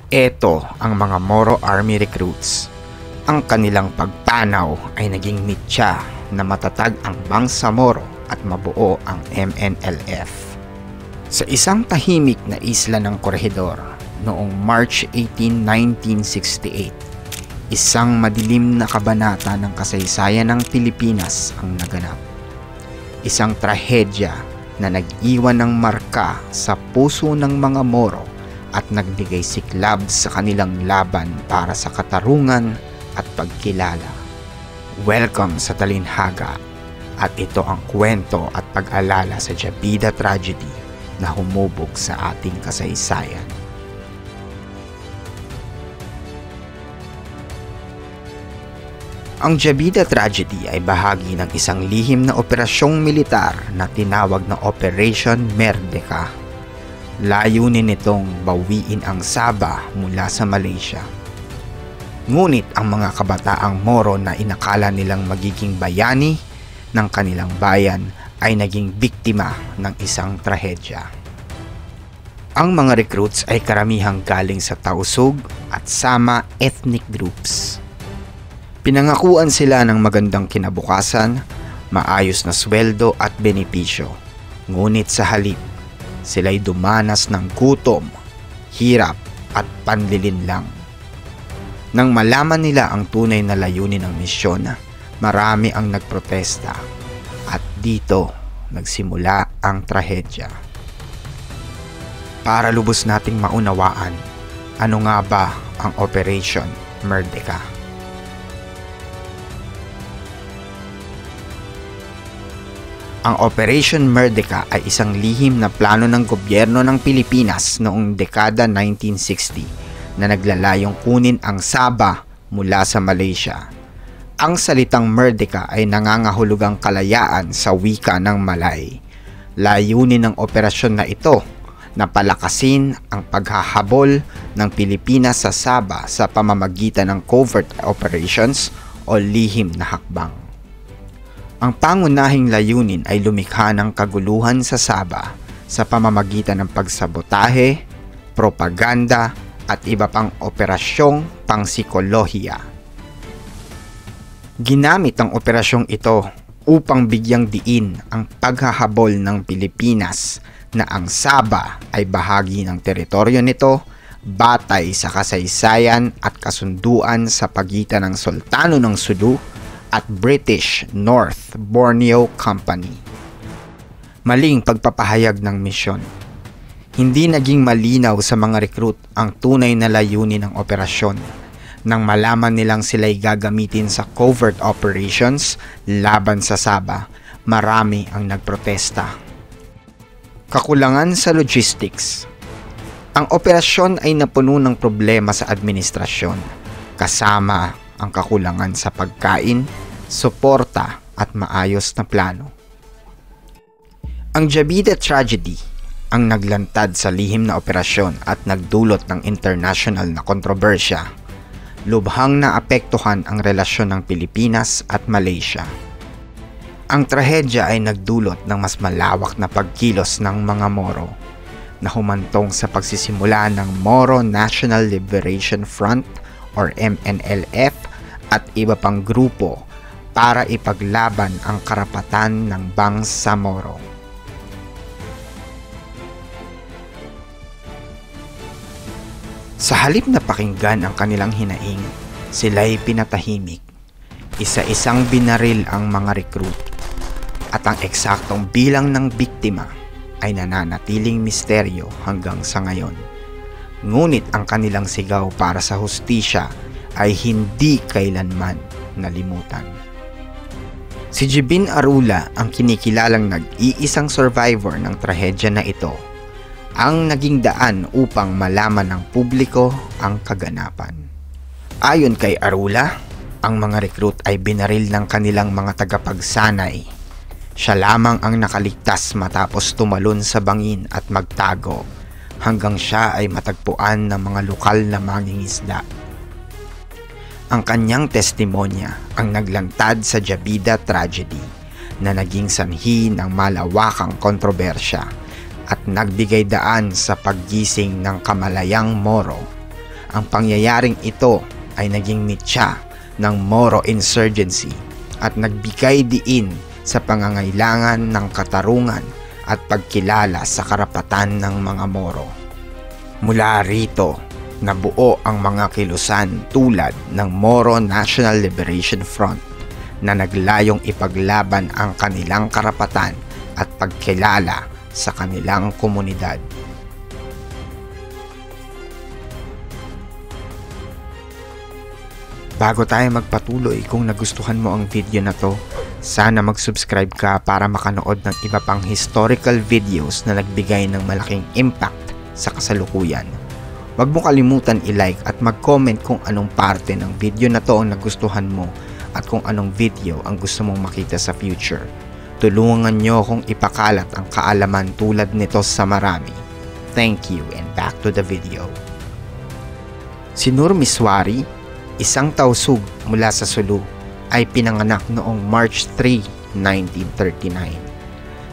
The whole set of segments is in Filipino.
Ito ang mga Moro Army recruits. Ang kanilang pagpanaw ay naging mitya na matatag ang Bangsamoro at mabuo ang MNLF. Sa isang tahimik na isla ng Corregidor noong March 18, 1968, isang madilim na kabanata ng kasaysayan ng Pilipinas ang naganap. Isang trahedya na nag-iwan ng marka sa puso ng mga Moro at nagbigay siklab sa kanilang laban para sa katarungan at pagkilala. Welcome sa Talinhaga, at ito ang kwento at pag-alala sa Jabida Tragedy na humubog sa ating kasaysayan. Ang Jabida Tragedy ay bahagi ng isang lihim na operasyong militar na tinawag na Operation Merdeka. Layunin nitong bawiin ang Sabah mula sa Malaysia. Ngunit ang mga kabataang Moro na inakala nilang magiging bayani ng kanilang bayan ay naging biktima ng isang trahedya. Ang mga recruits ay karamihang galing sa Tausug at Sama ethnic groups. Pinangakuan sila ng magandang kinabukasan, maayos na sweldo at benepisyo. Ngunit sa halip, sila'y dumanas ng gutom, hirap at panlilinlang. Nang malaman nila ang tunay na layunin ng misyon, marami ang nagprotesta at dito nagsimula ang trahedya. Para lubos nating maunawaan, ano nga ba ang Operation Merdeka? Ang Operation Merdeka ay isang lihim na plano ng gobyerno ng Pilipinas noong dekada 1960 na naglalayong kunin ang Sabah mula sa Malaysia. Ang salitang Merdeka ay nangangahulugang kalayaan sa wika ng Malay. Layunin ng operasyon na ito na palakasin ang paghahabol ng Pilipinas sa Sabah sa pamamagitan ng covert operations o lihim na hakbang. Ang pangunahing layunin ay lumikha ng kaguluhan sa Sabah sa pamamagitan ng pagsabotahe, propaganda at iba pang operasyong pangsikolohiya. Ginamit ang operasyong ito upang bigyang diin ang paghahabol ng Pilipinas na ang Sabah ay bahagi ng teritoryo nito batay sa kasaysayan at kasunduan sa pagitan ng Sultano ng Sulu at British North Borneo Company. Maling pagpapahayag ng misyon. Hindi naging malinaw sa mga recruit ang tunay na layunin ng operasyon. Nang malaman nilang sila'y gagamitin sa covert operations laban sa Sabah, marami ang nagprotesta. Kakulangan sa logistics. Ang operasyon ay napuno ng problema sa administrasyon, kasama ang kakulangan sa pagkain, suporta at maayos na plano. Ang Jabida Tragedy ang naglantad sa lihim na operasyon at nagdulot ng international na kontrobersya. Lubhang naapektuhan ang relasyon ng Pilipinas at Malaysia. Ang trahedya ay nagdulot ng mas malawak na pagkilos ng mga Moro na humantong sa pagsisimula ng Moro National Liberation Front or MNLF at iba pang grupo para ipaglaban ang karapatan ng Bangsamoro. Sa halip na pakinggan ang kanilang hinaing, sila'y pinatahimik. Isa-isang binaril ang mga recruit at ang eksaktong bilang ng biktima ay nananatiling misteryo hanggang sa ngayon. Ngunit ang kanilang sigaw para sa hustisya ay hindi kailanman nalimutan. Si Jibin Arula ang kinikilalang nag-iisang survivor ng trahedya na ito, ang naging daan upang malaman ng publiko ang kaganapan. Ayon kay Arula, ang mga recruit ay binaril ng kanilang mga tagapagsanay. Siya lamang ang nakaligtas matapos tumalon sa bangin at magtago hanggang siya ay matagpuan ng mga lokal na mangingisda. Ang kanyang testimonya ang naglantad sa Jabida Tragedy na naging sanhi ng malawakang kontrobersya at nagbigay daan sa paggising ng kamalayang Moro Ang pangyayaring ito ay naging mitya ng Moro insurgency at nagbigay diin sa pangangailangan ng katarungan at pagkilala sa karapatan ng mga Moro. Mula rito, nabuo ang mga kilusan tulad ng Moro National Liberation Front na naglayong ipaglaban ang kanilang karapatan at pagkilala sa kanilang komunidad. Bago tayo magpatuloy, kung nagustuhan mo ang video na to, sana mag-subscribe ka para makanood ng iba pang historical videos na nagbigay ng malaking impact sa kasalukuyan. Huwag mo kalimutan i-like at mag-comment kung anong parte ng video na to ang nagustuhan mo at kung anong video ang gusto mong makita sa future. Tulungan nyo kung ipakalat ang kaalaman tulad nito sa marami. Thank you and back to the video. Si Nur Miswari, isang tausug mula sa Sulu, ay pinanganak noong March 3, 1939.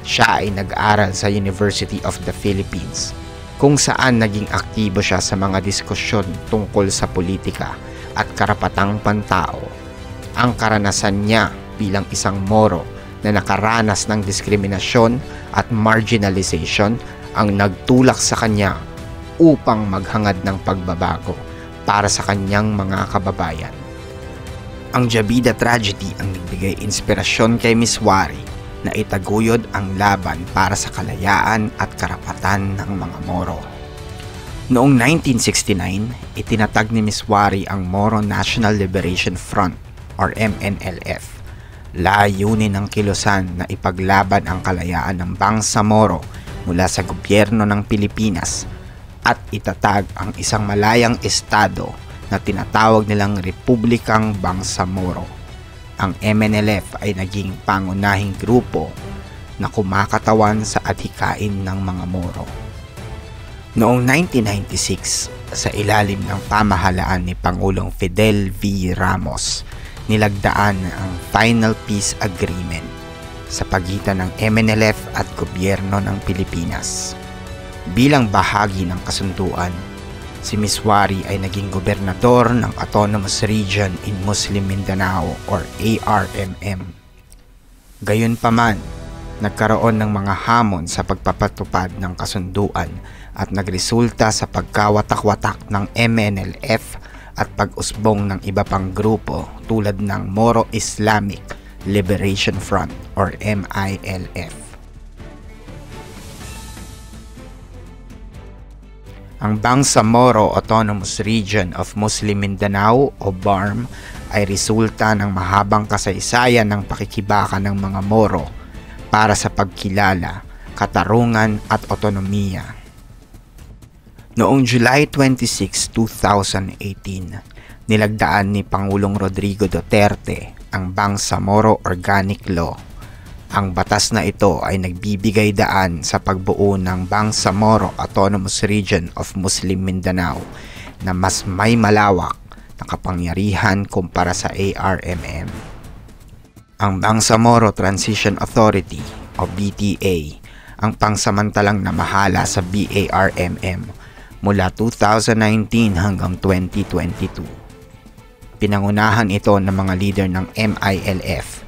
Siya ay nag-aral sa University of the Philippines, kung saan naging aktibo siya sa mga diskusyon tungkol sa politika at karapatang pantao. Ang karanasan niya bilang isang Moro na nakaranas ng diskriminasyon at marginalization ang nagtulak sa kanya upang maghangad ng pagbabago para sa kanyang mga kababayan. Ang Jabida Tragedy ang nagbigay inspirasyon kay Miswari na itaguyod ang laban para sa kalayaan at karapatan ng mga Moro. Noong 1969, itinatag ni Miswari ang Moro National Liberation Front or MNLF. Layunin ng kilusan na ipaglaban ang kalayaan ng Bangsa Moro mula sa gobyerno ng Pilipinas at itatag ang isang malayang estado na tinatawag nilang Republikang Bangsa Moro. Ang MNLF ay naging pangunahing grupo na kumakatawan sa adhikain ng mga Moro. Noong 1996, sa ilalim ng pamahalaan ni Pangulong Fidel V. Ramos, nilagdaan ang Final Peace Agreement sa pagitan ng MNLF at gobyerno ng Pilipinas. Bilang bahagi ng kasunduan, si Miswari ay naging gobernador ng Autonomous Region in Muslim Mindanao or ARMM. Gayunpaman, nagkaroon ng mga hamon sa pagpapatupad ng kasunduan at nagresulta sa pagkawatak-watak ng MNLF at pag-usbong ng iba pang grupo tulad ng Moro Islamic Liberation Front or MILF. Ang Bangsamoro Autonomous Region of Muslim Mindanao o BARM ay resulta ng mahabang kasaysayan ng pakikibaka ng mga Moro para sa pagkilala, katarungan at otonomiya. Noong July 26, 2018, nilagdaan ni Pangulong Rodrigo Duterte ang Bangsamoro Organic Law. Ang batas na ito ay nagbibigay daan sa pagbuo ng Bangsamoro Autonomous Region of Muslim Mindanao na mas may malawak na kapangyarihan kumpara sa ARMM. Ang Bangsamoro Transition Authority o BTA ang pangsamantalang namahala sa BARMM mula 2019 hanggang 2022. Pinangunahan ito ng mga leader ng MILF,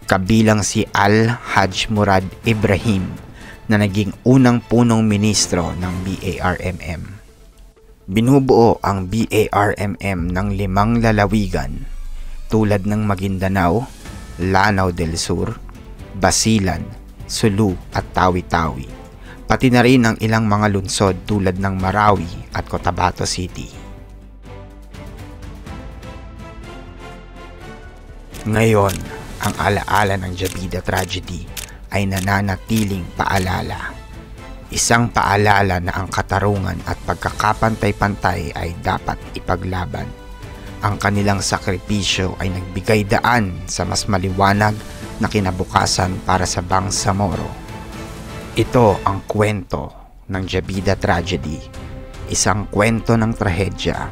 kabilang si Al-Hajj Murad Ibrahim na naging unang punong ministro ng BARMM. Binubuo ang BARMM ng 5 lalawigan tulad ng Maguindanao, Lanao del Sur, Basilan, Sulu at Tawi-Tawi, pati na rin ang ilang mga lungsod tulad ng Marawi at Cotabato City. Ngayon, ang alaala ng Jabida Tragedy ay nananatiling paalala. Isang paalala na ang katarungan at pagkakapantay-pantay ay dapat ipaglaban. Ang kanilang sakripisyo ay nagbigay daan sa mas maliwanag na kinabukasan para sa Bangsamoro. Ito ang kwento ng Jabida Tragedy, isang kwento ng trahedya,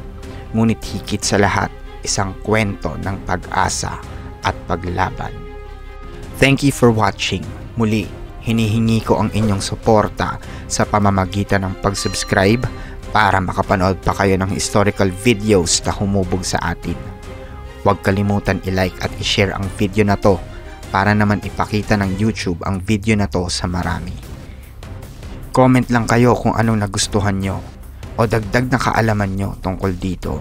ngunit higit sa lahat, isang kwento ng pag-asa at paglaban. Thank you for watching. Muli, hinihingi ko ang inyong suporta sa pamamagitan ng pag-subscribe, para makapanood pa kayo ng historical videos na humubog sa atin. Huwag kalimutan i-like at i-share ang video na to para naman ipakita ng YouTube ang video na to sa marami. Comment lang kayo kung anong nagustuhan nyo o dagdag na kaalaman nyo tungkol dito.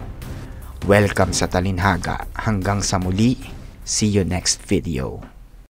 Welcome sa Talinhaga. Hanggang sa muli. See you next video.